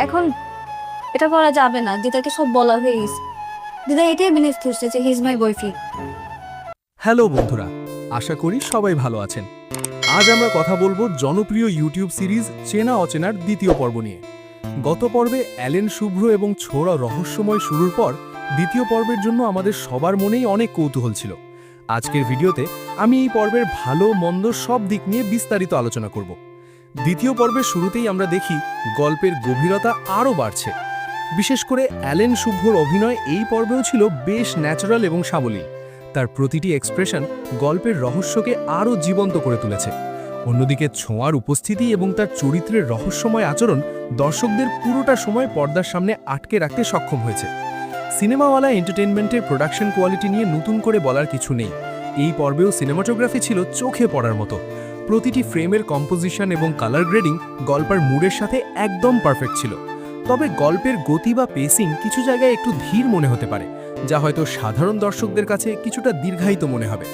এখন এটা করা যাবে না, দিদাকে সব বলা হয়ে গেছে। দিদা এটাই বিলিভ করছে যে he is my boyfriend. Hello বন্ধুরা, আশা করি সবাই ভালো আছেন। আজ আমরা কথা বলবো জনপ্রিয় ইউটিউব সিরিজ চেনা অচেনার দ্বিতীয় পর্ব নিয়ে। গত পর্বে অ্যালেন, শুভ্র এবং ছোড়া রহস্যময় শুরুর পর দ্বিতীয় পর্বের জন্য আমাদের সবার মনেই অনেক কৌতূহল ছিল। আজকের ভিডিওতে আমি এই পর্বের ভালো মন্দ সব দিক নিয়ে বিস্তারিত আলোচনা করব। দ্বিতীয় পর্বের শুরুতেই আমরা দেখি গল্পের গভীরতা আরও বাড়ছে। বিশেষ করে অ্যালেন শুভ্রর অভিনয় এই পর্বেও ছিল বেশ ন্যাচারাল এবং সাবলীল। তার প্রতিটি এক্সপ্রেশন গল্পের রহস্যকে আরও জীবন্ত করে তুলেছে। অন্যদিকে ছোঁয়ার উপস্থিতি এবং তার চরিত্রের রহস্যময় আচরণ দর্শকদের পুরোটা সময় পর্দার সামনে আটকে রাখতে সক্ষম হয়েছে। সিনেমাওয়ালা এন্টারটেইনমেন্টের প্রোডাকশন কোয়ালিটি নিয়ে নতুন করে বলার কিছু নেই। এই পর্বেও সিনেমাটোগ্রাফি ছিল চোখে পড়ার মতো। প্রতিটি ফ্রেমের কম্পোজিশন এবং কালার গ্রেডিং গল্পের মুডের সাথে একদম পারফেক্ট ছিল। তবে গল্পের গতি বা পেসিং কিছু জায়গায় একটু ধীর মনে হতে পারে, যা হয়তো সাধারণ দর্শকদের কাছে কিছুটা দীর্ঘায়িত মনে হবে।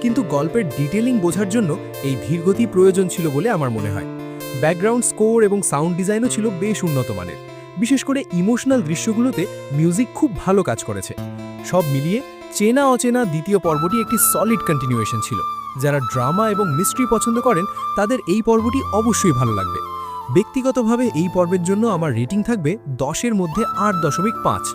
কিন্তু গল্পের ডিটেলিং বোঝার জন্য এই ধীরগতি প্রয়োজন ছিল বলে আমার মনে হয়। ব্যাকগ্রাউন্ড স্কোর এবং সাউন্ড ডিজাইনও ছিল বেশ উন্নত মানের। বিশেষ করে ইমোশনাল দৃশ্যগুলোতে মিউজিক খুব ভালো কাজ করেছে। সব মিলিয়ে চেনা অচেনা দ্বিতীয় পর্বটি একটি সলিড কন্টিনিউয়েশন ছিল। যারা ড্রামা এবং মিস্ট্রি পছন্দ করেন তাদের এই পর্বটি অবশ্যই ভালো লাগবে। ব্যক্তিগতভাবে এই পর্বের জন্য আমার রেটিং থাকবে 10-এর মধ্যে 8.5।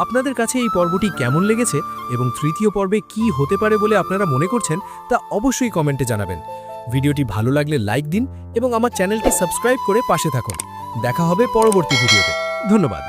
আপনাদের কাছে এই পর্বটি কেমন লেগেছে এবং তৃতীয় পর্বে কি হতে পারে বলে আপনারা মনে করছেন তা অবশ্যই কমেন্টে জানাবেন। ভিডিওটি ভালো লাগলে লাইক দিন এবং আমার চ্যানেলটি সাবস্ক্রাইব করে পাশে থাকুন। দেখা হবে পরবর্তী ভিডিওতে। ধন্যবাদ।